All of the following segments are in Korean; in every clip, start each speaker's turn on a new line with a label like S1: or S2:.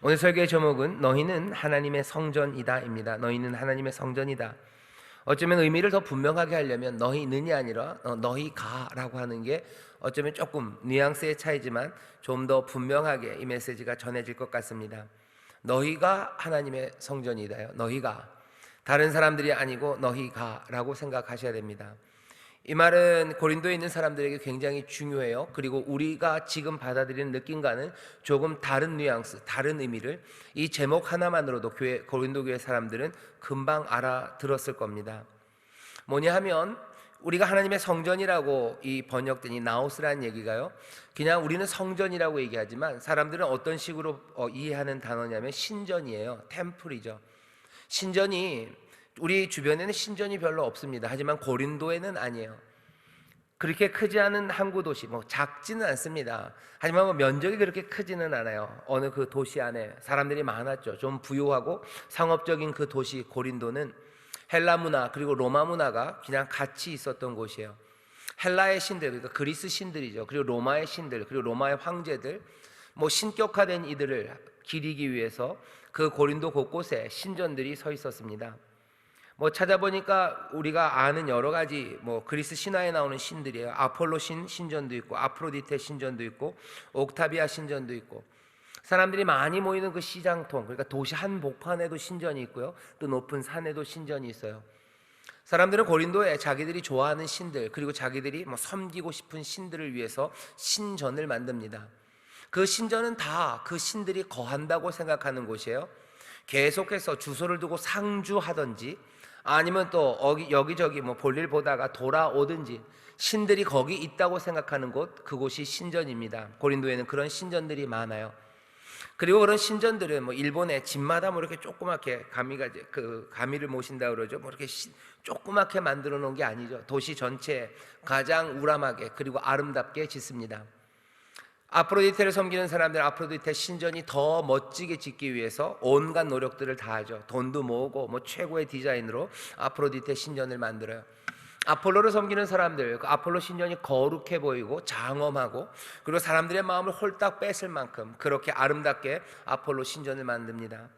S1: 오늘 설교의 제목은 너희는 하나님의 성전이다입니다. 너희는 하나님의 성전이다. 어쩌면 의미를 더 분명하게 하려면 너희는이 아니라 너희가라고 하는 게 어쩌면 조금 뉘앙스의 차이지만 좀 더 분명하게 이 메시지가 전해질 것 같습니다. 너희가 하나님의 성전이다요. 너희가, 다른 사람들이 아니고 너희가라고 생각하셔야 됩니다. 이 말은 고린도에 있는 사람들에게 굉장히 중요해요. 그리고 우리가 지금 받아들이는 느낌과는 조금 다른 뉘앙스, 다른 의미를 이 제목 하나만으로도 고린도 교회 사람들은 금방 알아들었을 겁니다. 뭐냐 하면 우리가 하나님의 성전이라고 이 번역된 이 나오스라는 얘기가요, 그냥 우리는 성전이라고 얘기하지만 사람들은 어떤 식으로 이해하는 단어냐면 신전이에요. 템플이죠. 신전이, 우리 주변에는 신전이 별로 없습니다. 하지만 고린도에는 아니에요. 그렇게 크지 않은 항구 도시, 작지는 않습니다. 하지만 면적이 그렇게 크지는 않아요. 어느 그 도시 안에 사람들이 많았죠. 좀 부유하고 상업적인 그 도시 고린도는 헬라 문화 그리고 로마 문화가 그냥 같이 있었던 곳이에요. 헬라의 신들, 그러니까 그리스 신들이죠. 그리고 로마의 신들, 그리고 로마의 황제들, 신격화된 이들을 기리기 위해서 그 고린도 곳곳에 신전들이 서 있었습니다. 찾아보니까 우리가 아는 여러 가지 그리스 신화에 나오는 신들이에요. 아폴로 신전도 있고, 아프로디테 신전도 있고, 옥타비아 신전도 있고, 사람들이 많이 모이는 그 시장통, 그러니까 도시 한복판에도 신전이 있고요, 또 높은 산에도 신전이 있어요. 사람들은 고린도에 자기들이 좋아하는 신들, 그리고 자기들이 섬기고 싶은 신들을 위해서 신전을 만듭니다. 그 신전은 다 그 신들이 거한다고 생각하는 곳이에요. 계속해서 주소를 두고 상주하든지 아니면 또 여기저기 볼일 보다가 돌아오든지 신들이 거기 있다고 생각하는 곳, 그곳이 신전입니다. 고린도에는 그런 신전들이 많아요. 그리고 그런 신전들은 일본의 집마다 이렇게 조그맣게 가미를 모신다 그러죠. 이렇게 조그맣게 만들어 놓은 게 아니죠. 도시 전체에 가장 우람하게 그리고 아름답게 짓습니다. 아프로디테를 섬기는 사람들은 아프로디테 신전이 더 멋지게 짓기 위해서 온갖 노력들을 다하죠. 돈도 모으고 최고의 디자인으로 아프로디테 신전을 만들어요. 아폴로를 섬기는 사람들, 그 아폴로 신전이 거룩해 보이고 장엄하고 그리고 사람들의 마음을 홀딱 뺏을 만큼 그렇게 아름답게 아폴로 신전을 만듭니다.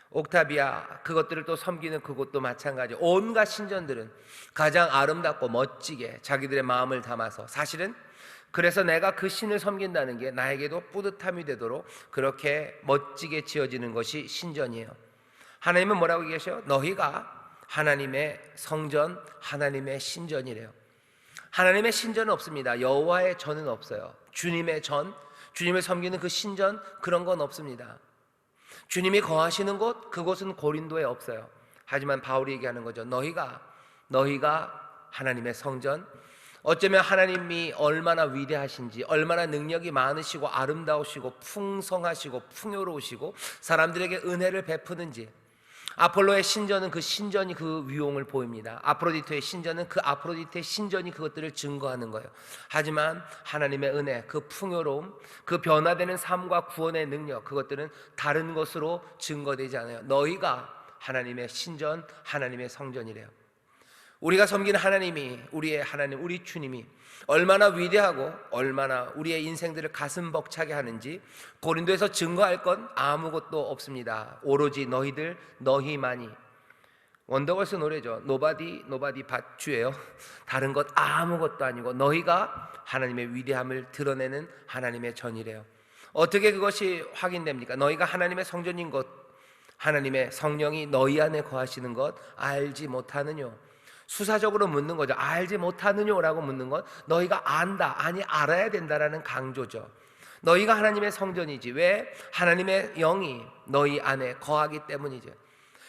S1: 옥타비아, 그것들을 또 섬기는 그곳도 마찬가지. 온갖 신전들은 가장 아름답고 멋지게 자기들의 마음을 담아서, 사실은 그래서 내가 그 신을 섬긴다는 게 나에게도 뿌듯함이 되도록 그렇게 멋지게 지어지는 것이 신전이에요. 하나님은 뭐라고 얘기하셔요? 너희가 하나님의 성전, 하나님의 신전이래요. 하나님의 신전은 없습니다. 여호와의 전은 없어요. 주님의 전, 주님을 섬기는 그 신전, 그런 건 없습니다. 주님이 거하시는 곳, 그곳은 고린도에 없어요. 하지만 바울이 얘기하는 거죠. 너희가 하나님의 성전, 어쩌면 하나님이 얼마나 위대하신지, 얼마나 능력이 많으시고 아름다우시고 풍성하시고 풍요로우시고 사람들에게 은혜를 베푸는지, 아폴로의 신전은 그 신전이 그 위용을 보입니다. 아프로디테의 신전은 그 아프로디테의 신전이 그것들을 증거하는 거예요. 하지만 하나님의 은혜, 그 풍요로움, 그 변화되는 삶과 구원의 능력, 그것들은 다른 것으로 증거되지 않아요. 너희가 하나님의 신전, 하나님의 성전이래요. 우리가 섬기는 하나님이, 우리의 하나님, 우리 주님이 얼마나 위대하고 얼마나 우리의 인생들을 가슴 벅차게 하는지 고린도에서 증거할 건 아무것도 없습니다. 오로지 너희만이. 원더걸스 노래죠. Nobody but you예요. 다른 것 아무것도 아니고 너희가 하나님의 위대함을 드러내는 하나님의 전이래요. 어떻게 그것이 확인됩니까? 너희가 하나님의 성전인 것, 하나님의 성령이 너희 안에 거하시는 것 알지 못하느뇨? 수사적으로 묻는 거죠. 알지 못하느냐라고 묻는 건 너희가 안다, 아니 알아야 된다라는 강조죠. 너희가 하나님의 성전이지. 왜? 하나님의 영이 너희 안에 거하기 때문이죠.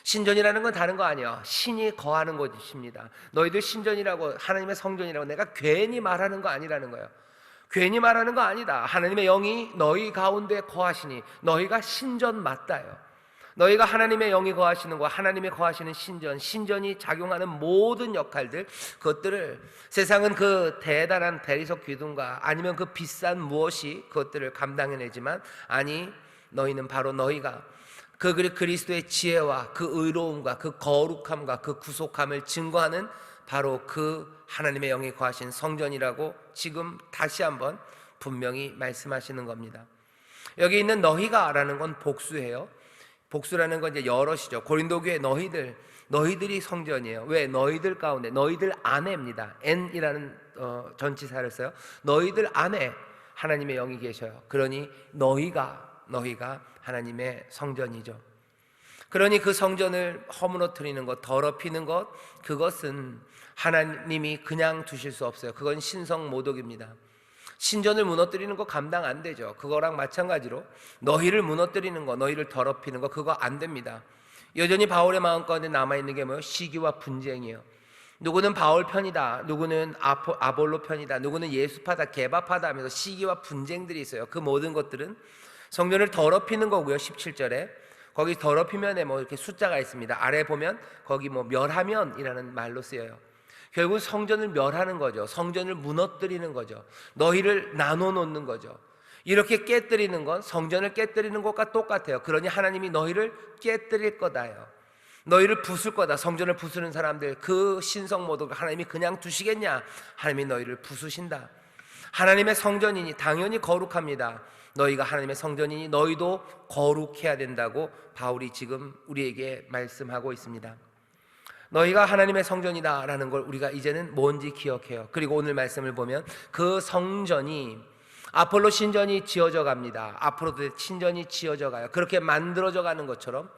S1: 신전이라는 건 다른 거 아니야. 신이 거하는 곳입니다. 너희들 신전이라고, 하나님의 성전이라고 내가 괜히 말하는 거 아니라는 거예요. 괜히 말하는 거 아니다. 하나님의 영이 너희 가운데 거하시니 너희가 신전 맞다요. 너희가 하나님의 영이 거하시는 것, 하나님의 거하시는 신전, 신전이 작용하는 모든 역할들, 그것들을 세상은 그 대단한 대리석 기둥과 아니면 그 비싼 무엇이 그것들을 감당해내지만, 아니 너희는 바로 너희가 그 그리스도의 지혜와 그 의로움과 그 거룩함과 그 구속함을 증거하는 바로 그 하나님의 영이 거하신 성전이라고 지금 다시 한번 분명히 말씀하시는 겁니다. 여기 있는 너희가라는 건 복수예요. 복수라는 건 이제 여럿이죠. 고린도 교회 너희들이 성전이에요. 왜? 너희들 가운데, 너희들 안에입니다. n이라는 전치사를 써요. 너희들 안에 하나님의 영이 계셔요. 그러니 너희가 하나님의 성전이죠. 그러니 그 성전을 허무너뜨리는 것, 더럽히는 것, 그것은 하나님이 그냥 두실 수 없어요. 그건 신성모독입니다. 신전을 무너뜨리는 거 감당 안 되죠. 그거랑 마찬가지로 너희를 무너뜨리는 거, 너희를 더럽히는 거, 그거 안 됩니다. 여전히 바울의 마음 가운데 남아있는 게 뭐예요? 시기와 분쟁이에요. 누구는 바울 편이다, 누구는 아볼로 편이다, 누구는 예수파다, 개바파다 하면서 시기와 분쟁들이 있어요. 그 모든 것들은 성전을 더럽히는 거고요. 17절에 거기 더럽히면에 뭐 이렇게 숫자가 있습니다. 아래 보면 거기 뭐 멸하면이라는 말로 쓰여요. 결국 성전을 멸하는 거죠. 성전을 무너뜨리는 거죠. 너희를 나눠 놓는 거죠. 이렇게 깨뜨리는 건 성전을 깨뜨리는 것과 똑같아요. 그러니 하나님이 너희를 깨뜨릴 거다요. 너희를 부술 거다. 성전을 부수는 사람들, 그 신성모독을 하나님이 그냥 두시겠냐? 하나님이 너희를 부수신다. 하나님의 성전이니 당연히 거룩합니다. 너희가 하나님의 성전이니 너희도 거룩해야 된다고 바울이 지금 우리에게 말씀하고 있습니다. 너희가 하나님의 성전이다 라는 걸 우리가 이제는 뭔지 기억해요. 그리고 오늘 말씀을 보면 그 성전이 아폴로 신전이 지어져 갑니다. 앞으로도 신전이 지어져 가요. 그렇게 만들어져 가는 것처럼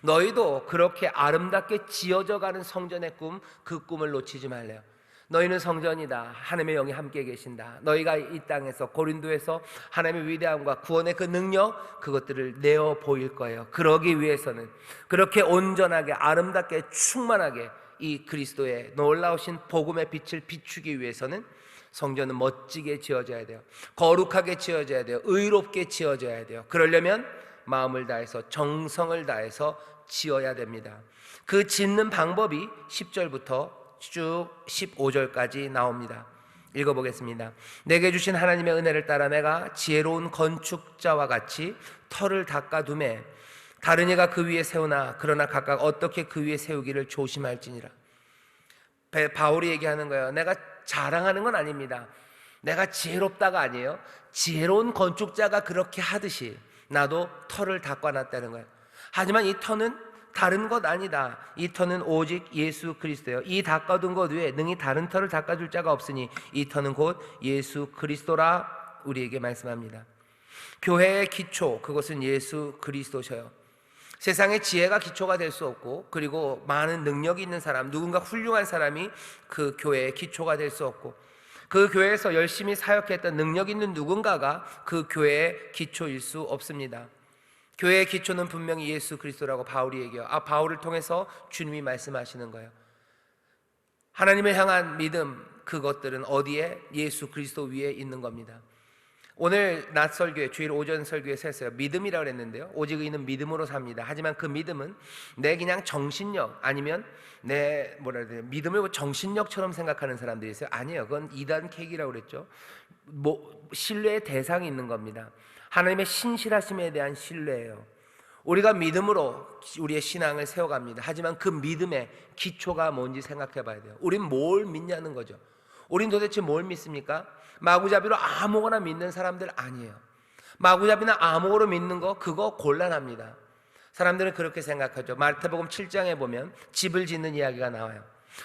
S1: 너희도 그렇게 아름답게 지어져 가는 성전의 꿈, 그 꿈을 놓치지 말래요. 너희는 성전이다. 하나님의 영이 함께 계신다. 너희가 이 땅에서, 고린도에서 하나님의 위대함과 구원의 그 능력, 그것들을 내어 보일 거예요. 그러기 위해서는, 그렇게 온전하게 아름답게 충만하게 이 그리스도의 놀라우신 복음의 빛을 비추기 위해서는 성전은 멋지게 지어져야 돼요. 거룩하게 지어져야 돼요. 의롭게 지어져야 돼요. 그러려면 마음을 다해서, 정성을 다해서 지어야 됩니다. 그 짓는 방법이 10절부터 쭉 15절까지 나옵니다. 읽어보겠습니다. 내게 주신 하나님의 은혜를 따라 내가 지혜로운 건축자와 같이 터를 닦아두매 다른 이가 그 위에 세우나 그러나 각각 어떻게 그 위에 세우기를 조심할지니라. 바울이 얘기하는 거예요. 내가 자랑하는 건 아닙니다. 내가 지혜롭다가 아니에요. 지혜로운 건축자가 그렇게 하듯이 나도 터를 닦아놨다는 거예요. 하지만 이 터는 다른 것 아니다. 이 터는 오직 예수 그리스도예요. 이 닦아둔 것 외에 능히 다른 터를 닦아줄 자가 없으니 이 터는 곧 예수 그리스도라 우리에게 말씀합니다. 교회의 기초, 그것은 예수 그리스도셔요. 세상의 지혜가 기초가 될 수 없고, 그리고 많은 능력이 있는 사람, 누군가 훌륭한 사람이 그 교회의 기초가 될 수 없고, 그 교회에서 열심히 사역했던 능력 있는 누군가가 그 교회의 기초일 수 없습니다. 교회의 기초는 분명히 예수 그리스도라고 바울이 얘기해요. 바울을 통해서 주님이 말씀하시는 거예요. 하나님을 향한 믿음, 그것들은 어디에? 예수 그리스도 위에 있는 겁니다. 오늘 낮 설교에, 주일 오전 설교에서 했어요. 믿음이라고 그랬는데요, 오직 의인은 믿음으로 삽니다. 하지만 그 믿음은 내 그냥 정신력, 아니면 내 믿음을 정신력처럼 생각하는 사람들이 있어요. 아니에요. 그건 이단케이크라고 그랬죠. 신뢰의 대상이 있는 겁니다. 하나님의 신실하심에 대한 신뢰예요. 우리가 믿음으로 우리의 신앙을 세워갑니다. 하지만 그 믿음의 기초가 뭔지 생각해 봐야 돼요. 우린 뭘 믿냐는 거죠. 우린 도대체 뭘 믿습니까? 마구잡이로 아무거나 믿는 사람들 아니에요. 마구잡이나 아무거나 믿는 거, 그거 곤란합니다. 사람들은 그렇게 생각하죠. 마태복음 7장에 보면 집을 짓는 이야기가 나와요.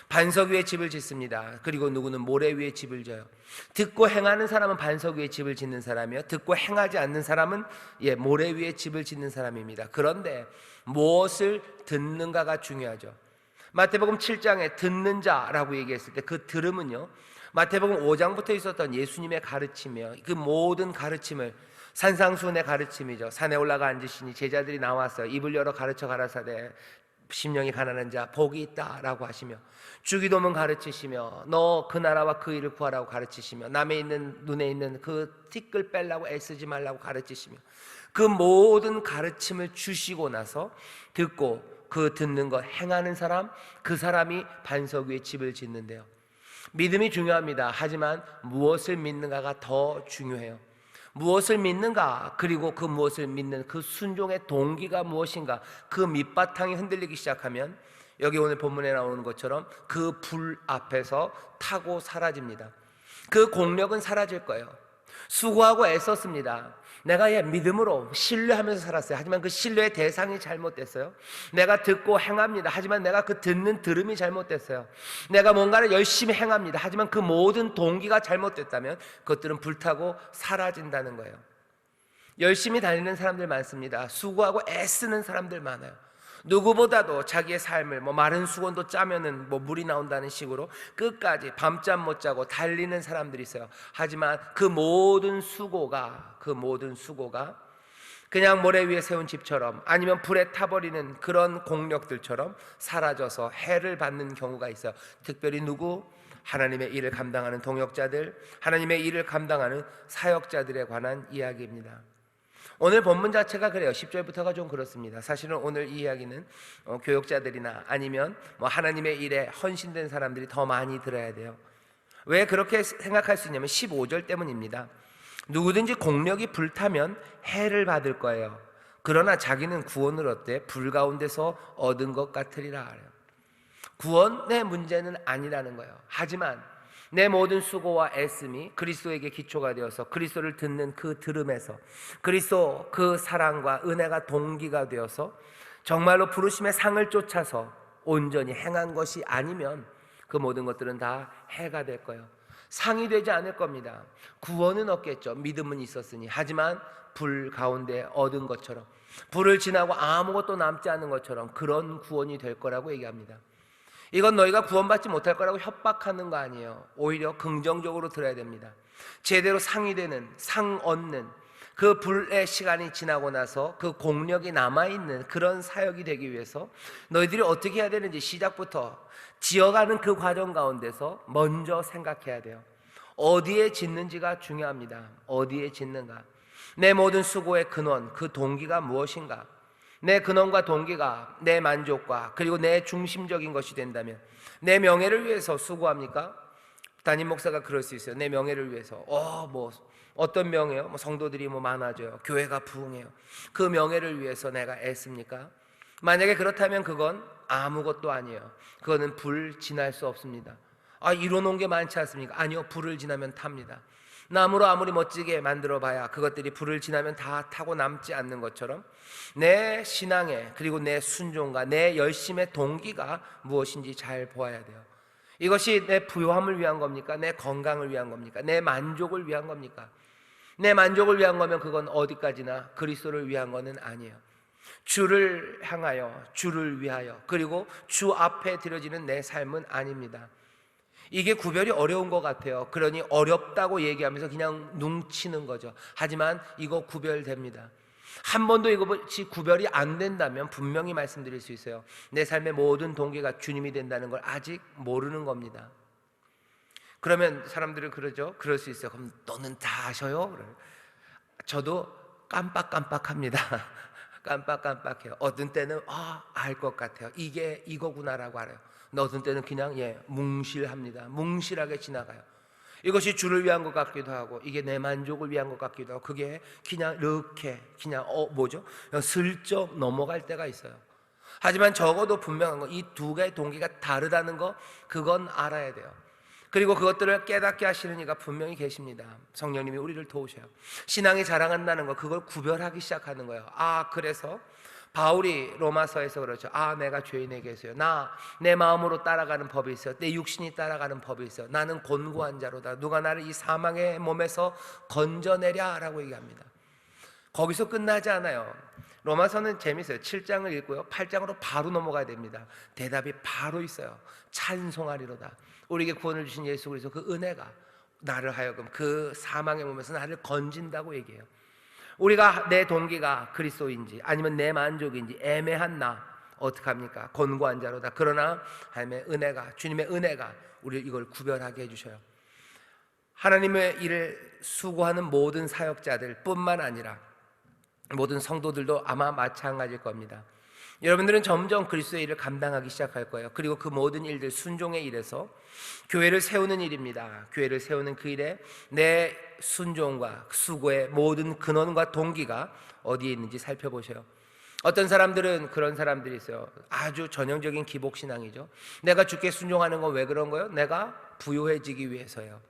S1: 반석 위에 집을 짓습니다. 그리고 누구는 모래 위에 집을 져요. 듣고 행하는 사람은 반석 위에 집을 짓는 사람이요, 듣고 행하지 않는 사람은 모래 위에 집을 짓는 사람입니다. 그런데 무엇을 듣는가가 중요하죠. 마태복음 7장에 듣는 자라고 얘기했을 때 그 들음은요, 마태복음 5장부터 있었던 예수님의 가르침이요, 그 모든 가르침을, 산상수훈의 가르침이죠. 산에 올라가 앉으시니 제자들이 나와서 입을 열어 가르쳐 가라사대 심령이 가난한 자 복이 있다라고 하시며, 주기도문 가르치시며, 너 그 나라와 그 일을 구하라고 가르치시며, 남의 있는 눈에 있는 그 티끌 빼려고 애쓰지 말라고 가르치시며, 그 모든 가르침을 주시고 나서 듣고 그 듣는 거 행하는 사람, 그 사람이 반석 위에 집을 짓는데요. 믿음이 중요합니다. 하지만 무엇을 믿는가가 더 중요해요. 무엇을 믿는가, 그리고 그 무엇을 믿는 그 순종의 동기가 무엇인가, 그 밑바탕이 흔들리기 시작하면 여기 오늘 본문에 나오는 것처럼 그 불 앞에서 타고 사라집니다. 그 공력은 사라질 거예요. 수고하고 애썼습니다. 내가 믿음으로 신뢰하면서 살았어요. 하지만 그 신뢰의 대상이 잘못됐어요. 내가 듣고 행합니다. 하지만 내가 그 듣는 들음이 잘못됐어요. 내가 뭔가를 열심히 행합니다. 하지만 그 모든 동기가 잘못됐다면 그것들은 불타고 사라진다는 거예요. 열심히 다니는 사람들 많습니다. 수고하고 애쓰는 사람들 많아요. 누구보다도 자기의 삶을 마른 수건도 짜면은 물이 나온다는 식으로 끝까지 밤잠 못 자고 달리는 사람들이 있어요. 하지만 그 모든 수고가 그냥 모래 위에 세운 집처럼 아니면 불에 타버리는 그런 공력들처럼 사라져서 해를 받는 경우가 있어요. 특별히 누구? 하나님의 일을 감당하는 동역자들, 하나님의 일을 감당하는 사역자들에 관한 이야기입니다. 오늘 본문 자체가 그래요. 10절부터가 좀 그렇습니다. 사실은 오늘 이 이야기는 교역자들이나 아니면 하나님의 일에 헌신된 사람들이 더 많이 들어야 돼요. 왜 그렇게 생각할 수 있냐면 15절 때문입니다. 누구든지 공력이 불타면 해를 받을 거예요. 그러나 자기는 구원을 얻되 불 가운데서 얻은 것 같으리라. 구원의 문제는 아니라는 거예요. 하지만 내 모든 수고와 애씀이 그리스도에게 기초가 되어서 그리스도를 듣는 그 들음에서 그리스도 그 사랑과 은혜가 동기가 되어서 정말로 부르심의 상을 쫓아서 온전히 행한 것이 아니면 그 모든 것들은 다 해가 될 거예요. 상이 되지 않을 겁니다. 구원은 없겠죠. 믿음은 있었으니. 하지만 불 가운데 얻은 것처럼, 불을 지나고 아무것도 남지 않은 것처럼 그런 구원이 될 거라고 얘기합니다. 이건 너희가 구원받지 못할 거라고 협박하는 거 아니에요. 오히려 긍정적으로 들어야 됩니다. 제대로 상이 되는, 상 얻는 그 불의 시간이 지나고 나서 그 공력이 남아있는 그런 사역이 되기 위해서 너희들이 어떻게 해야 되는지 시작부터 지어가는 그 과정 가운데서 먼저 생각해야 돼요. 어디에 짓는지가 중요합니다. 어디에 짓는가? 내 모든 수고의 근원, 그 동기가 무엇인가? 내 근원과 동기가 내 만족과 그리고 내 중심적인 것이 된다면 내 명예를 위해서 수고합니까? 담임 목사가 그럴 수 있어요. 내 명예를 위해서 어떤 명예요? 성도들이 많아져요. 교회가 부흥해요. 그 명예를 위해서 내가 애씁니까? 만약에 그렇다면 그건 아무것도 아니에요. 그거는 불 지날 수 없습니다. 이뤄놓은 게 많지 않습니까? 아니요, 불을 지나면 탑니다. 나무로 아무리 멋지게 만들어 봐야 그것들이 불을 지나면 다 타고 남지 않는 것처럼 내 신앙의 그리고 내 순종과 내 열심의 동기가 무엇인지 잘 보아야 돼요. 이것이 내 부요함을 위한 겁니까? 내 건강을 위한 겁니까? 내 만족을 위한 겁니까? 내 만족을 위한 거면 그건 어디까지나 그리스도를 위한 거는 아니에요. 주를 향하여, 주를 위하여, 그리고 주 앞에 드려지는 내 삶은 아닙니다. 이게 구별이 어려운 것 같아요. 그러니 어렵다고 얘기하면서 그냥 뭉치는 거죠. 하지만 이거 구별됩니다. 한 번도 이것이 구별이 안 된다면 분명히 말씀드릴 수 있어요. 내 삶의 모든 동기가 주님이 된다는 걸 아직 모르는 겁니다. 그러면 사람들은 그러죠. 그럴 수 있어요. 그럼 너는 다 아셔요? 저도 깜빡깜빡합니다. 깜빡깜빡해요. 어떤 때는 알 것 같아요. 이게 이거구나라고 알아요. 근데 어떤 때는 그냥 뭉실합니다. 뭉실하게 지나가요. 이것이 주를 위한 것 같기도 하고 이게 내 만족을 위한 것 같기도 하고 그게 그냥 이렇게 그냥 슬쩍 넘어갈 때가 있어요. 하지만 적어도 분명한 건 이 두 개의 동기가 다르다는 거 그건 알아야 돼요. 그리고 그것들을 깨닫게 하시는 이가 분명히 계십니다. 성령님이 우리를 도우셔요. 신앙이 자랑한다는 거 그걸 구별하기 시작하는 거예요. 그래서 바울이 로마서에서 그렇죠. 내가 죄인에게서요. 내 마음으로 따라가는 법이 있어요. 내 육신이 따라가는 법이 있어요. 나는 곤고한 자로다. 누가 나를 이 사망의 몸에서 건져내랴 라고 얘기합니다. 거기서 끝나지 않아요. 로마서는 재밌어요. 7장을 읽고요 8장으로 바로 넘어가야 됩니다. 대답이 바로 있어요. 찬송하리로다. 우리에게 구원을 주신 예수 그리스도 그 은혜가 나를 하여금 그 사망의 몸에서 나를 건진다고 얘기해요. 우리가 내 동기가 그리스도인지 아니면 내 만족인지 애매한 나 어떡합니까? 곤고한 자로다. 그러나 하나님의 은혜가, 주님의 은혜가 우리 이걸 구별하게 해주셔요. 하나님의 일을 수고하는 모든 사역자들 뿐만 아니라 모든 성도들도 아마 마찬가지일 겁니다. 여러분들은 점점 그리스도의 일을 감당하기 시작할 거예요. 그리고 그 모든 일들, 순종의 일에서 교회를 세우는 일입니다. 교회를 세우는 그 일에 내 순종과 수고의 모든 근원과 동기가 어디에 있는지 살펴보셔요. 어떤 사람들은 그런 사람들이 있어요. 아주 전형적인 기복신앙이죠. 내가 주께 순종하는 건 왜 그런 거예요? 내가 부요해지기 위해서요.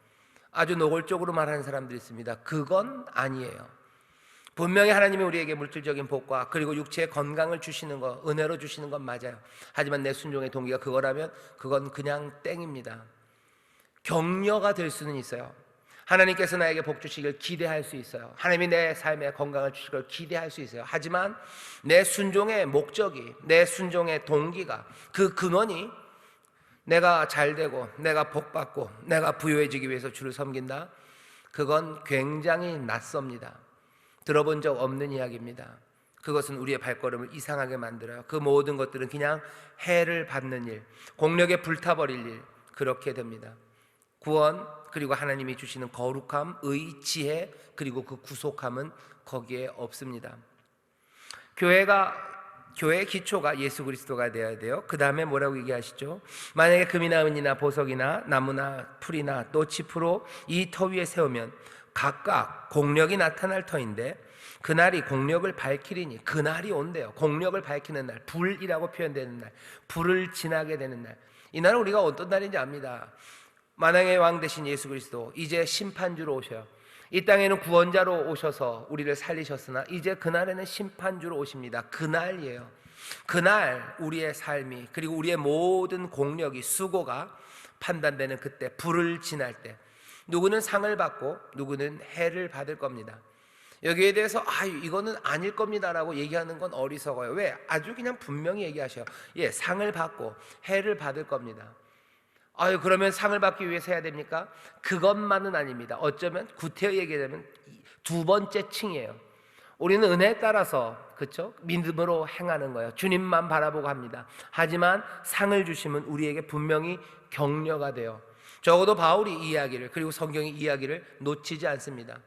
S1: 아주 노골적으로 말하는 사람들이 있습니다. 그건 아니에요. 분명히 하나님이 우리에게 물질적인 복과 그리고 육체의 건강을 주시는 것, 은혜로 주시는 건 맞아요. 하지만 내 순종의 동기가 그거라면 그건 그냥 땡입니다. 격려가 될 수는 있어요. 하나님께서 나에게 복 주시길 기대할 수 있어요. 하나님이 내 삶에 건강을 주실 걸 기대할 수 있어요. 하지만 내 순종의 목적이, 내 순종의 동기가, 그 근원이 내가 잘되고 내가 복받고 내가 부유해지기 위해서 주를 섬긴다, 그건 굉장히 낯섭니다. 들어본 적 없는 이야기입니다. 그것은 우리의 발걸음을 이상하게 만들어요. 그 모든 것들은 그냥 해를 받는 일, 공력에 불타버릴 일, 그렇게 됩니다. 구원, 그리고 하나님이 주시는 거룩함, 의, 지혜, 그리고 그 구속함은 거기에 없습니다. 교회의 기초가 예수 그리스도가 되어야 돼요. 그 다음에 뭐라고 얘기하시죠? 만약에 금이나 은이나 보석이나 나무나 풀이나 또 짚으로 이 터 위에 세우면 각각 공력이 나타날 터인데 그날이 공력을 밝히리니, 그날이 온대요. 공력을 밝히는 날, 불이라고 표현되는 날, 불을 지나게 되는 날. 이 날은 우리가 어떤 날인지 압니다. 만왕의 왕 되신 예수 그리스도 이제 심판주로 오셔요. 이 땅에는 구원자로 오셔서 우리를 살리셨으나 이제 그날에는 심판주로 오십니다. 그날이에요. 그날 우리의 삶이, 그리고 우리의 모든 공력이, 수고가 판단되는 그때, 불을 지날 때 누구는 상을 받고 누구는 해를 받을 겁니다. 여기에 대해서 이거는 아닐 겁니다라고 얘기하는 건 어리석어요. 왜? 아주 그냥 분명히 얘기하셔요. 상을 받고 해를 받을 겁니다. 그러면 상을 받기 위해서 해야 됩니까? 그것만은 아닙니다. 어쩌면 구태여 얘기하자면 두 번째 층이에요. 우리는 은혜에 따라서, 그렇죠? 믿음으로 행하는 거예요. 주님만 바라보고 합니다. 하지만 상을 주시면 우리에게 분명히 격려가 돼요. 적어도 바울이 이 이야기를, 그리고 성경이 이 이야기를 놓치지 않습니다.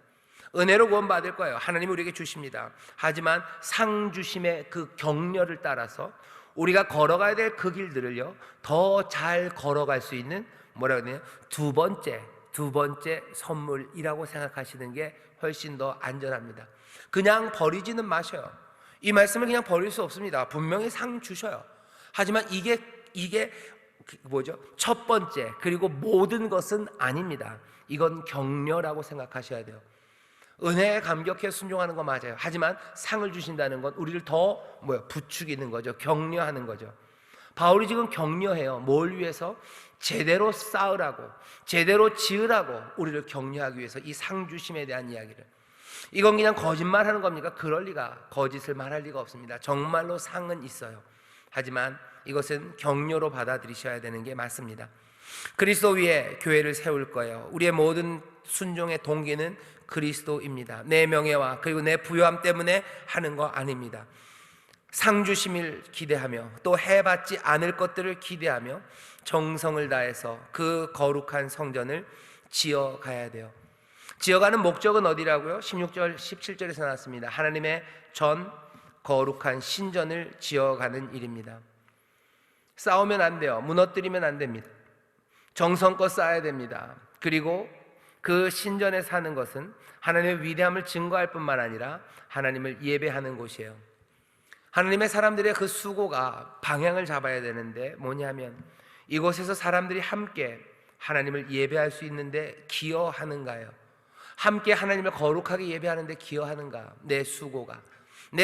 S1: 은혜로 구원받을 거예요. 하나님이 우리에게 주십니다. 하지만 상 주심의 그 격려를 따라서 우리가 걸어가야 될 그 길들을요, 더 잘 걸어갈 수 있는, 뭐라 그러냐, 두 번째 선물이라고 생각하시는 게 훨씬 더 안전합니다. 그냥 버리지는 마셔요. 이 말씀을 그냥 버릴 수 없습니다. 분명히 상 주셔요. 하지만 이게 뭐죠? 첫 번째, 그리고 모든 것은 아닙니다. 이건 격려라고 생각하셔야 돼요. 은혜에 감격해 순종하는 거 맞아요. 하지만 상을 주신다는 건 우리를 더 부추기는 거죠. 격려하는 거죠. 바울이 지금 격려해요. 뭘 위해서? 제대로 쌓으라고, 제대로 지으라고 우리를 격려하기 위해서 이 상 주심에 대한 이야기를. 이건 그냥 거짓말하는 겁니까? 그럴 리가, 거짓을 말할 리가 없습니다. 정말로 상은 있어요. 하지만 이것은 격려로 받아들이셔야 되는 게 맞습니다. 그리스도 위에 교회를 세울 거예요. 우리의 모든 순종의 동기는 그리스도입니다. 내 명예와 그리고 내 부요함 때문에 하는 거 아닙니다. 상 주심을 기대하며 또 해받지 않을 것들을 기대하며 정성을 다해서 그 거룩한 성전을 지어가야 돼요. 지어가는 목적은 어디라고요? 16절 17절에서 나왔습니다. 하나님의 전 거룩한 신전을 지어가는 일입니다. 싸우면 안 돼요. 무너뜨리면 안 됩니다. 정성껏 쌓아야 됩니다. 그리고 그 신전에 사는 것은 하나님의 위대함을 증거할 뿐만 아니라 하나님을 예배하는 곳이에요. 하나님의 사람들의 그 수고가 방향을 잡아야 되는데 뭐냐면, 이곳에서 사람들이 함께 하나님을 예배할 수 있는데 기여하는가요? 함께 하나님을 거룩하게 예배하는데 기여하는가? 내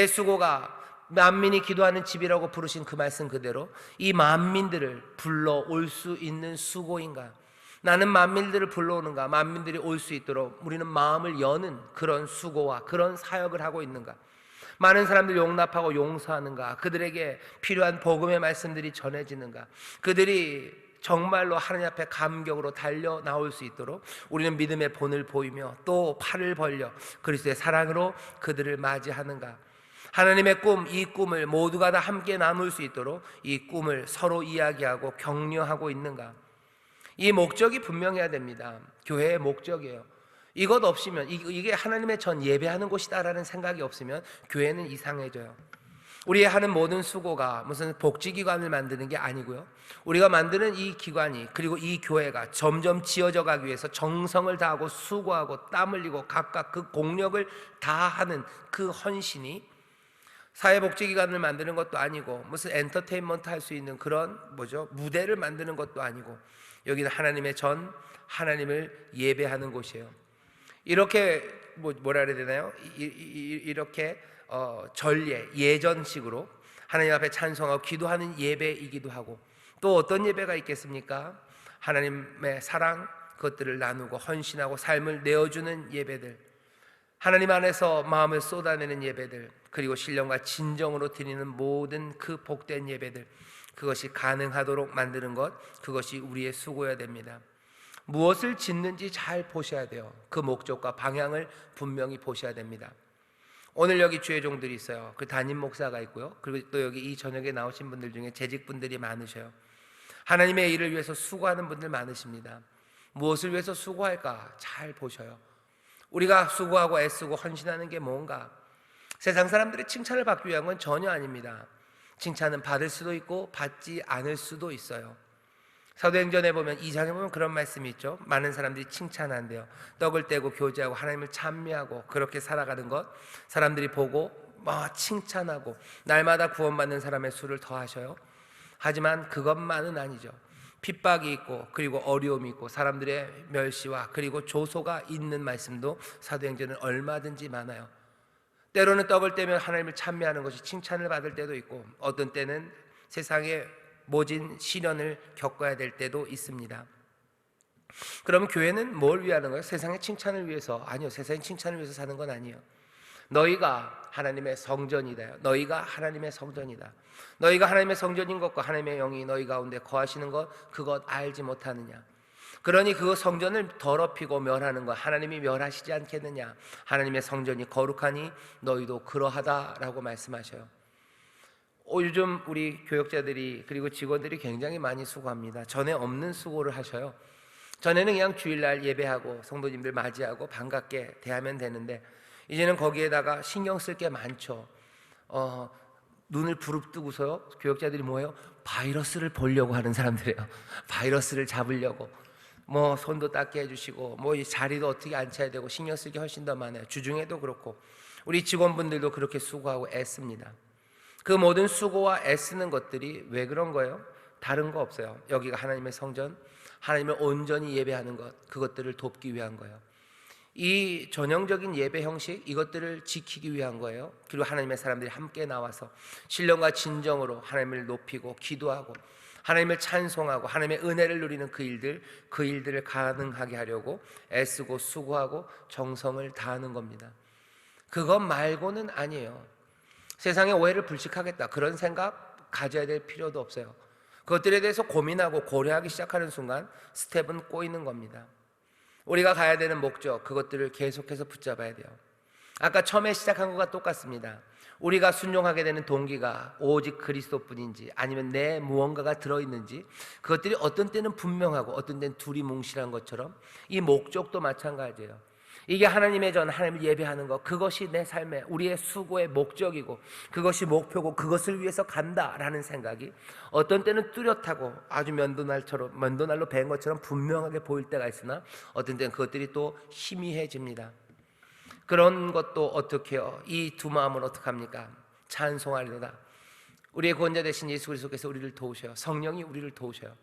S1: 수고가 만민이 기도하는 집이라고 부르신 그 말씀 그대로 이 만민들을 불러올 수 있는 수고인가? 나는 만민들을 불러오는가? 만민들이 올 수 있도록 우리는 마음을 여는 그런 수고와 그런 사역을 하고 있는가? 많은 사람들 용납하고 용서하는가? 그들에게 필요한 복음의 말씀들이 전해지는가? 그들이 정말로 하나님 앞에 감격으로 달려 나올 수 있도록 우리는 믿음의 본을 보이며 또 팔을 벌려 그리스도의 사랑으로 그들을 맞이하는가? 하나님의 꿈, 이 꿈을 모두가 다 함께 나눌 수 있도록 이 꿈을 서로 이야기하고 격려하고 있는가? 이 목적이 분명해야 됩니다. 교회의 목적이에요. 이것 없이면, 이게 하나님의 전 예배하는 곳이다라는 생각이 없으면 교회는 이상해져요. 우리의 하는 모든 수고가 무슨 복지기관을 만드는 게 아니고요, 우리가 만드는 이 기관이, 그리고 이 교회가 점점 지어져 가기 위해서 정성을 다하고 수고하고 땀 흘리고 각각 그 공력을 다하는 그 헌신이 사회복지기관을 만드는 것도 아니고 무슨 엔터테인먼트 할 수 있는 그런 무대를 만드는 것도 아니고, 여기는 하나님의 전, 하나님을 예배하는 곳이에요. 이렇게 뭐라 그래야 되나요? 이렇게 전례 예전식으로 하나님 앞에 찬송하고 기도하는 예배이기도 하고, 또 어떤 예배가 있겠습니까? 하나님의 사랑 그것들을 나누고 헌신하고 삶을 내어주는 예배들, 하나님 안에서 마음을 쏟아내는 예배들, 그리고 신령과 진정으로 드리는 모든 그 복된 예배들, 그것이 가능하도록 만드는 것, 그것이 우리의 수고여야 됩니다. 무엇을 짓는지 잘 보셔야 돼요. 그 목적과 방향을 분명히 보셔야 됩니다. 오늘 여기 주의 종들이 있어요. 그 담임 목사가 있고요, 그리고 또 여기 이 저녁에 나오신 분들 중에 재직분들이 많으셔요. 하나님의 일을 위해서 수고하는 분들 많으십니다. 무엇을 위해서 수고할까 잘 보셔요. 우리가 수고하고 애쓰고 헌신하는 게 뭔가? 세상 사람들의 칭찬을 받기 위한 건 전혀 아닙니다. 칭찬은 받을 수도 있고 받지 않을 수도 있어요. 사도행전에 보면 2장에 보면 그런 말씀이 있죠. 많은 사람들이 칭찬한대요. 떡을 떼고 교제하고 하나님을 찬미하고 그렇게 살아가는 것, 사람들이 보고 칭찬하고 날마다 구원받는 사람의 수를 더하셔요. 하지만 그것만은 아니죠. 핍박이 있고, 그리고 어려움이 있고, 사람들의 멸시와 그리고 조소가 있는 말씀도 사도행전은 얼마든지 많아요. 때로는 떡을 떼며 하나님을 찬미하는 것이 칭찬을 받을 때도 있고, 어떤 때는 세상의 모진 시련을 겪어야 될 때도 있습니다. 그럼 교회는 뭘 위하는 거예요? 세상의 칭찬을 위해서? 아니요, 세상의 칭찬을 위해서 사는 건 아니에요. 너희가 하나님의 성전이다. 너희가 하나님의 성전이다. 너희가 하나님의 성전인 것과 하나님의 영이 너희 가운데 거하시는 것, 그것 알지 못하느냐? 그러니 그 성전을 더럽히고 멸하는 것 하나님이 멸하시지 않겠느냐? 하나님의 성전이 거룩하니 너희도 그러하다라고 말씀하셔요. 요즘 우리 교역자들이 그리고 직원들이 굉장히 많이 수고합니다. 전에 없는 수고를 하셔요. 전에는 그냥 주일날 예배하고 성도님들 맞이하고 반갑게 대하면 되는데, 이제는 거기에다가 신경 쓸 게 많죠. 눈을 부릅뜨고서요, 교역자들이 뭐예요? 바이러스를 보려고 하는 사람들이에요. 바이러스를 잡으려고 손도 닦게 해주시고, 이 자리도 어떻게 앉혀야 되고 신경 쓸 게 훨씬 더 많아요. 주중에도 그렇고 우리 직원분들도 그렇게 수고하고 애씁니다. 그 모든 수고와 애쓰는 것들이 왜 그런 거예요? 다른 거 없어요. 여기가 하나님의 성전, 하나님을 온전히 예배하는 것, 그것들을 돕기 위한 거예요. 이 전형적인 예배 형식, 이것들을 지키기 위한 거예요. 그리고 하나님의 사람들이 함께 나와서 신령과 진정으로 하나님을 높이고 기도하고 하나님을 찬송하고 하나님의 은혜를 누리는 그 일들을 가능하게 하려고 애쓰고 수고하고 정성을 다하는 겁니다. 그것 말고는 아니에요. 세상의 오해를 불식하겠다, 그런 생각 가져야 될 필요도 없어요. 그것들에 대해서 고민하고 고려하기 시작하는 순간 스텝은 꼬이는 겁니다. 우리가 가야 되는 목적, 그것들을 계속해서 붙잡아야 돼요. 아까 처음에 시작한 것과 똑같습니다. 우리가 순종하게 되는 동기가 오직 그리스도뿐인지 아니면 내 무언가가 들어있는지, 그것들이 어떤 때는 분명하고 어떤 때는 두리뭉실한 것처럼 이 목적도 마찬가지예요. 이게 하나님의 전, 하나님을 예배하는 것, 그것이 내 삶의 우리의 수고의 목적이고 그것이 목표고 그것을 위해서 간다라는 생각이 어떤 때는 뚜렷하고 아주 면도날로 벤 것처럼 분명하게 보일 때가 있으나, 어떤 때는 그것들이 또 희미해집니다. 그런 것도 어떻게 해요? 이 두 마음을 어떻게 합니까? 찬송하리로다. 우리의 구원자 되신 예수 그리스도께서 우리를 도우셔요. 성령이 우리를 도우셔요.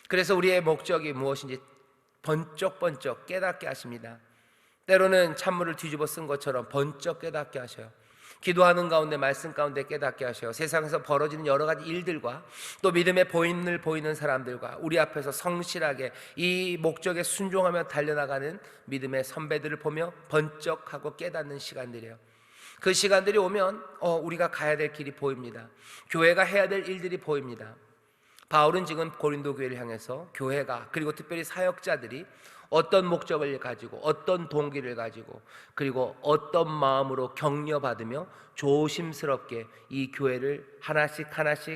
S1: 그래서 우리의 목적이 무엇인지 번쩍번쩍 깨닫게 하십니다. 때로는 찬물을 뒤집어 쓴 것처럼 번쩍 깨닫게 하셔요. 기도하는 가운데, 말씀 가운데 깨닫게 하셔요. 세상에서 벌어지는 여러 가지 일들과 또 믿음의 보임을 보이는 사람들과 우리 앞에서 성실하게 이 목적에 순종하며 달려나가는 믿음의 선배들을 보며 번쩍하고 깨닫는 시간들이에요. 그 시간들이 오면 우리가 가야 될 길이 보입니다. 교회가 해야 될 일들이 보입니다. 바울은 지금 고린도 교회를 향해서 교회가, 그리고 특별히 사역자들이 어떤 목적을 가지고 어떤 동기를 가지고 그리고 어떤 마음으로 격려받으며 조심스럽게 이 교회를 하나씩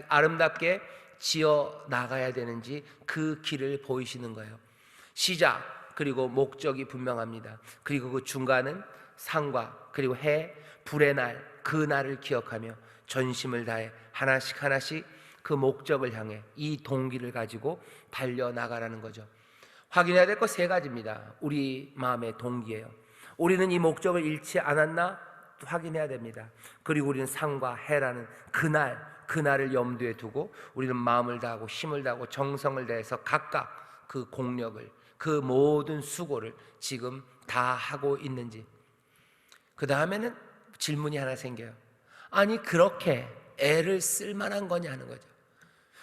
S1: 아름답게 지어 나가야 되는지 그 길을 보이시는 거예요. 시작 그리고 목적이 분명합니다. 그리고 그 중간은 상과 그리고 해, 불의 날, 그 날을 기억하며 전심을 다해 하나씩 그 목적을 향해 이 동기를 가지고 달려나가라는 거죠. 확인해야 될 것 세 가지입니다. 우리 마음의 동기예요. 우리는 이 목적을 잃지 않았나 확인해야 됩니다. 그리고 우리는 상과 해라는 그날을 염두에 두고 우리는 마음을 다하고 힘을 다하고 정성을 다해서 각각 그 공력을, 그 모든 수고를 지금 다 하고 있는지. 그 다음에는 질문이 하나 생겨요. 아니 그렇게 애를 쓸 만한 거냐 하는 거죠.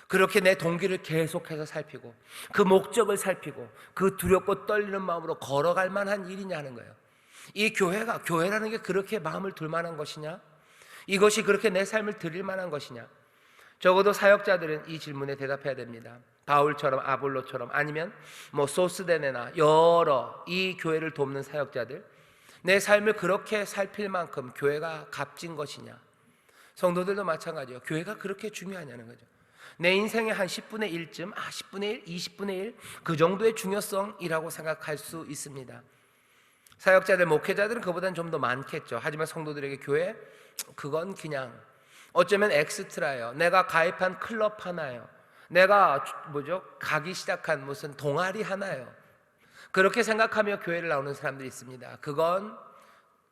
S1: 그렇게 내 동기를 계속해서 살피고 그 목적을 살피고 그 두렵고 떨리는 마음으로 걸어갈 만한 일이냐 하는 거예요. 이 교회라는 게 그렇게 마음을 둘 만한 것이냐? 이것이 그렇게 내 삶을 드릴 만한 것이냐? 적어도 사역자들은 이 질문에 대답해야 됩니다. 바울처럼 아볼로처럼 아니면 소스데네나 여러 이 교회를 돕는 사역자들, 내 삶을 그렇게 살필 만큼 교회가 값진 것이냐? 성도들도 마찬가지예요. 교회가 그렇게 중요하냐는 거죠. 내 인생의 한 10분의 1쯤 10분의 1, 20분의 1 그 정도의 중요성이라고 생각할 수 있습니다. 사역자들, 목회자들은 그보다는 좀 더 많겠죠. 하지만 성도들에게 교회, 그건 그냥 어쩌면 엑스트라예요. 내가 가입한 클럽 하나예요. 내가 가기 시작한 무슨 동아리 하나예요. 그렇게 생각하며 교회를 나오는 사람들이 있습니다. 그건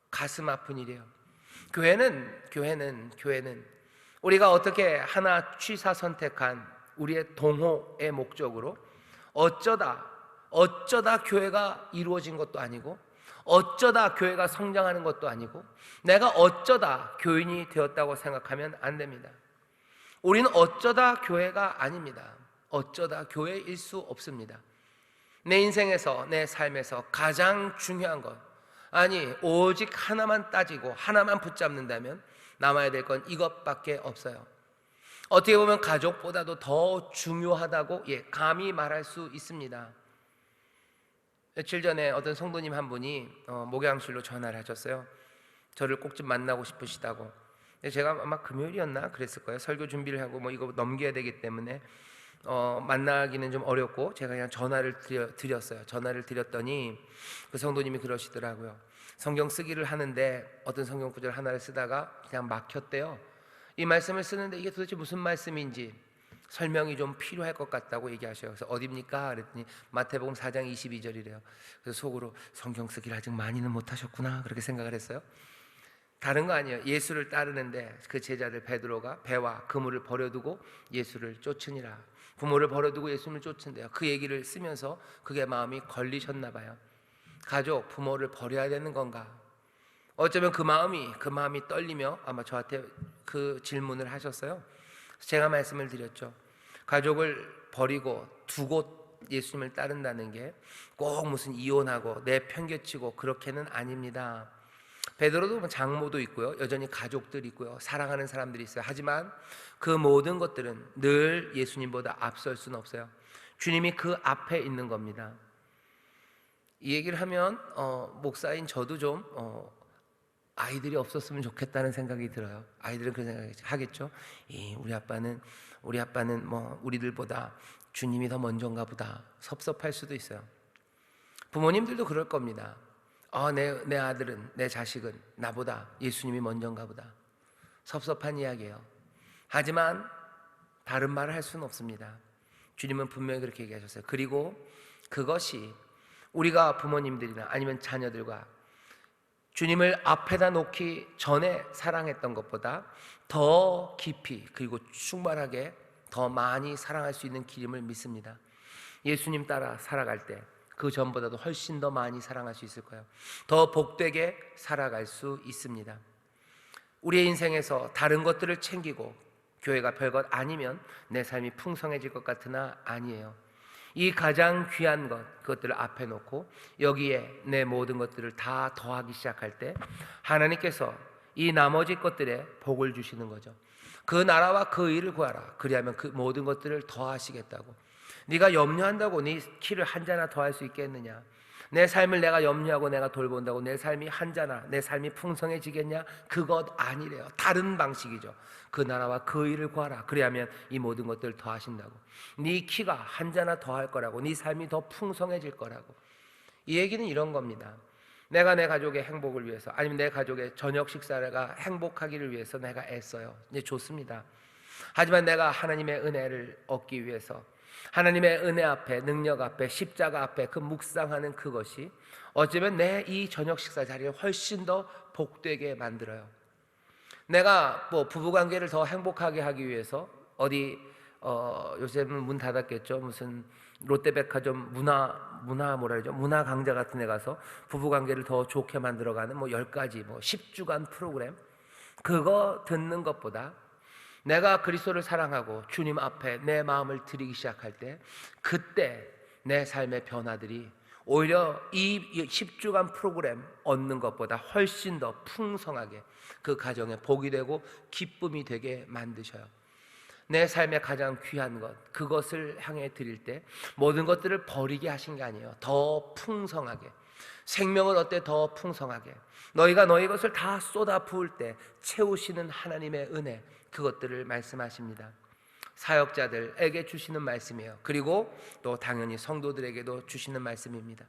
S1: 가슴 아픈 일이에요. 교회는 우리가 어떻게 하나 취사 선택한 우리의 동호의 목적으로 어쩌다 교회가 이루어진 것도 아니고 어쩌다 교회가 성장하는 것도 아니고 내가 어쩌다 교인이 되었다고 생각하면 안 됩니다. 우리는 어쩌다 교회가 아닙니다. 어쩌다 교회일 수 없습니다. 내 인생에서 내 삶에서 가장 중요한 것, 아니 오직 하나만 따지고 하나만 붙잡는다면 남아야 될 건 이것밖에 없어요. 어떻게 보면 가족보다도 더 중요하다고 감히 말할 수 있습니다. 며칠 전에 어떤 성도님 한 분이 목양실로 전화를 하셨어요. 저를 꼭 좀 만나고 싶으시다고. 제가 아마 금요일이었나 그랬을 거예요. 설교 준비를 하고 이거 넘겨야 되기 때문에 만나기는 좀 어렵고 제가 그냥 전화를 드렸어요. 전화를 드렸더니 그 성도님이 그러시더라고요. 성경 쓰기를 하는데 어떤 성경 구절 하나를 쓰다가 그냥 막혔대요. 이 말씀을 쓰는데 이게 도대체 무슨 말씀인지 설명이 좀 필요할 것 같다고 얘기하셔요. 그래서 어디입니까? 그랬더니 마태복음 4장 22절이래요. 그래서 속으로 성경 쓰기를 아직 많이는 못하셨구나 그렇게 생각을 했어요. 다른 거 아니에요. 예수를 따르는데 그 제자들 베드로가 배와 그물을 버려두고 예수를 쫓으니라. 부모를 버려두고 예수님을 쫓은대요. 그 얘기를 쓰면서 그게 마음이 걸리셨나 봐요. 가족, 부모를 버려야 되는 건가? 어쩌면 그 마음이 떨리며 아마 저한테 그 질문을 하셨어요. 제가 말씀을 드렸죠. 가족을 버리고 두고 예수님을 따른다는 게 꼭 무슨 이혼하고 내팽개치고 그렇게는 아닙니다. 베드로도 장모도 있고요, 여전히 가족들이 있고요, 사랑하는 사람들이 있어요. 하지만 그 모든 것들은 늘 예수님보다 앞설 수는 없어요. 주님이 그 앞에 있는 겁니다. 이 얘기를 하면 목사인 저도 좀 아이들이 없었으면 좋겠다는 생각이 들어요. 아이들은 그런 생각을 하겠죠. 우리 아빠는 우리들보다 주님이 더 먼저인가 보다 섭섭할 수도 있어요. 부모님들도 그럴 겁니다. 내 아들은, 내 자식은 나보다 예수님이 먼저인가 보다 섭섭한 이야기예요. 하지만 다른 말을 할 수는 없습니다. 주님은 분명히 그렇게 얘기하셨어요. 그리고 그것이 우리가 부모님들이나 아니면 자녀들과 주님을 앞에다 놓기 전에 사랑했던 것보다 더 깊이 그리고 충만하게 더 많이 사랑할 수 있는 길임을 믿습니다. 예수님 따라 살아갈 때 그 전보다도 훨씬 더 많이 사랑할 수 있을 거예요. 더 복되게 살아갈 수 있습니다. 우리의 인생에서 다른 것들을 챙기고 교회가 별것 아니면 내 삶이 풍성해질 것 같으나 아니에요. 이 가장 귀한 그것들을 앞에 놓고 여기에 내 모든 것들을 다 더하기 시작할 때 하나님께서 이 나머지 것들에 복을 주시는 거죠. 그 나라와 그 일을 구하라. 그리하면 그 모든 것들을 더하시겠다고. 네가 염려한다고 네 키를 한 자나 더할 수 있겠느냐? 내 삶을 내가 염려하고 내가 돌본다고 내 삶이 한 자나 내 삶이 풍성해지겠냐? 그것 아니래요. 다른 방식이죠. 그 나라와 그 일을 구하라. 그리하면 이 모든 것들을 더하신다고. 네 키가 한 자나 더할 거라고. 네 삶이 더 풍성해질 거라고. 이 얘기는 이런 겁니다. 내가 내 가족의 행복을 위해서 아니면 내 가족의 저녁 식사가 행복하기를 위해서 내가 애써요. 이제 좋습니다. 하지만 내가 하나님의 은혜를 얻기 위해서 하나님의 은혜 앞에, 능력 앞에, 십자가 앞에 그 묵상하는 그것이 어쩌면 내 이 저녁 식사 자리를 훨씬 더 복되게 만들어요. 내가 부부관계를 더 행복하게 하기 위해서 어디 요새는 문 닫았겠죠. 무슨 롯데백화점 문화 강좌 같은 데 가서 부부 관계를 더 좋게 만들어가는 10가지 10주간 프로그램, 그거 듣는 것보다 내가 그리스도를 사랑하고 주님 앞에 내 마음을 드리기 시작할 때, 그때 내 삶의 변화들이 오히려 이 10주간 프로그램 얻는 것보다 훨씬 더 풍성하게 그 가정에 복이 되고 기쁨이 되게 만드셔요. 내 삶의 가장 귀한 것, 그것을 향해 드릴 때 모든 것들을 버리게 하신 게 아니에요. 더 풍성하게, 생명을 얻되 더 풍성하게 너희가 너희 것을 다 쏟아 부을 때 채우시는 하나님의 은혜, 그것들을 말씀하십니다. 사역자들에게 주시는 말씀이에요. 그리고 또 당연히 성도들에게도 주시는 말씀입니다.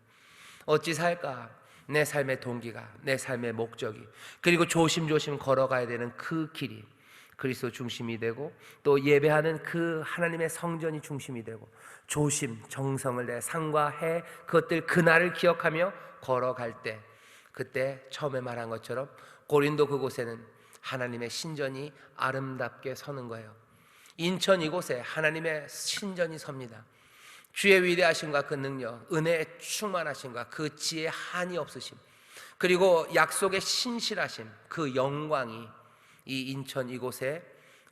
S1: 어찌 살까? 내 삶의 동기가, 내 삶의 목적이, 그리고 조심조심 걸어가야 되는 그 길이 그리스도 중심이 되고, 또 예배하는 그 하나님의 성전이 중심이 되고, 조심 정성을 내 상과 해 그것들 그날을 기억하며 걸어갈 때, 그때 처음에 말한 것처럼 고린도 그곳에는 하나님의 신전이 아름답게 서는 거예요. 인천 이곳에 하나님의 신전이 섭니다. 주의 위대하심과 그 능력, 은혜의 충만하심과 그 지혜의 한이 없으심, 그리고 약속의 신실하심, 그 영광이 이 인천 이곳에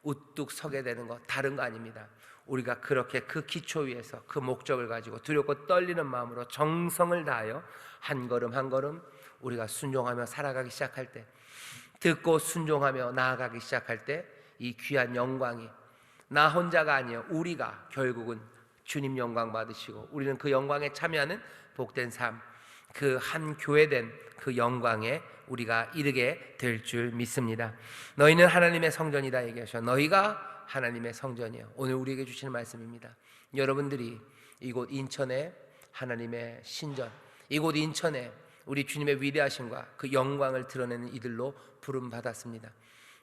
S1: 우뚝 서게 되는 것, 다른 거 아닙니다. 우리가 그렇게 그 기초 위에서 그 목적을 가지고 두렵고 떨리는 마음으로 정성을 다하여 한 걸음 한 걸음 우리가 순종하며 살아가기 시작할 때, 듣고 순종하며 나아가기 시작할 때, 이 귀한 영광이 나 혼자가 아니에요. 우리가 결국은 주님 영광 받으시고 우리는 그 영광에 참여하는 복된 삶, 그 한 교회된 그 영광에 우리가 이르게 될 줄 믿습니다. 너희는 하나님의 성전이다 얘기하셔. 너희가 하나님의 성전이에요. 오늘 우리에게 주시는 말씀입니다. 여러분들이 이곳 인천에 하나님의 신전, 이곳 인천에 우리 주님의 위대하심과 그 영광을 드러내는 이들로 부름 받았습니다.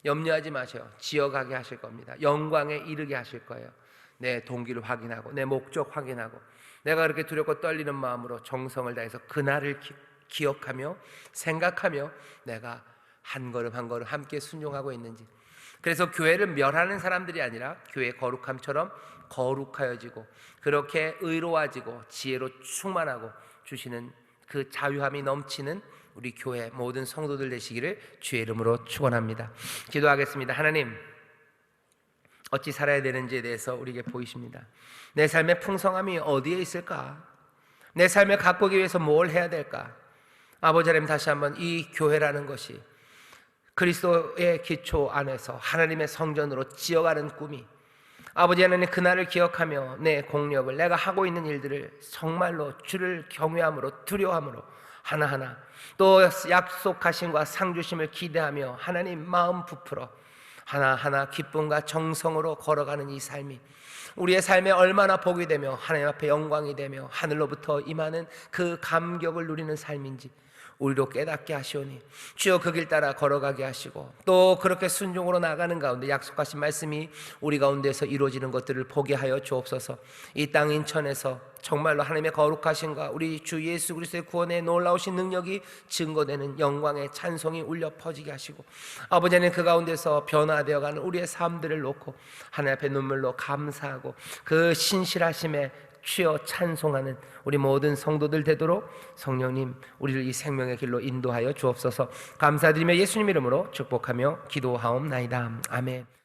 S1: 염려하지 마세요. 지어가게 하실 겁니다. 영광에 이르게 하실 거예요. 내 동기를 확인하고 내 목적 확인하고 내가 그렇게 두렵고 떨리는 마음으로 정성을 다해서 그날을 기억하며 생각하며 내가 한 걸음 한 걸음 함께 순종하고 있는지, 그래서 교회를 멸하는 사람들이 아니라 교회의 거룩함처럼 거룩하여지고 그렇게 의로워지고 지혜로 충만하고 주시는 그 자유함이 넘치는 우리 교회 모든 성도들 되시기를 주의 이름으로 축원합니다. 기도하겠습니다. 하나님, 어찌 살아야 되는지에 대해서 우리에게 보이십니다. 내 삶의 풍성함이 어디에 있을까? 내 삶을 가꾸기 위해서 뭘 해야 될까? 아버지 하나님, 다시 한번 이 교회라는 것이 그리스도의 기초 안에서 하나님의 성전으로 지어가는 꿈이, 아버지 하나님, 그날을 기억하며 내 공력을, 내가 하고 있는 일들을 정말로 주를 경외함으로 두려워함으로 하나하나, 또 약속하심과 상주심을 기대하며 하나님 마음 부풀어 하나하나 기쁨과 정성으로 걸어가는 이 삶이 우리의 삶에 얼마나 복이 되며 하나님 앞에 영광이 되며 하늘로부터 임하는 그 감격을 누리는 삶인지 우리로 깨닫게 하시오니 주여 그 길 따라 걸어가게 하시고, 또 그렇게 순종으로 나가는 가운데 약속하신 말씀이 우리 가운데서 이루어지는 것들을 보게 하여 주옵소서. 이 땅 인천에서 정말로 하나님의 거룩하심과 우리 주 예수 그리스도의 구원의 놀라우신 능력이 증거되는 영광의 찬송이 울려 퍼지게 하시고, 아버지 하나님, 그 가운데서 변화되어가는 우리의 삶들을 놓고 하나님 앞에 눈물로 감사하고 그 신실하심에 주여 찬송하는 우리 모든 성도들 되도록 성령님 우리를 이 생명의 길로 인도하여 주옵소서. 감사드리며 예수님 이름으로 축복하며 기도하옵나이다. 아멘.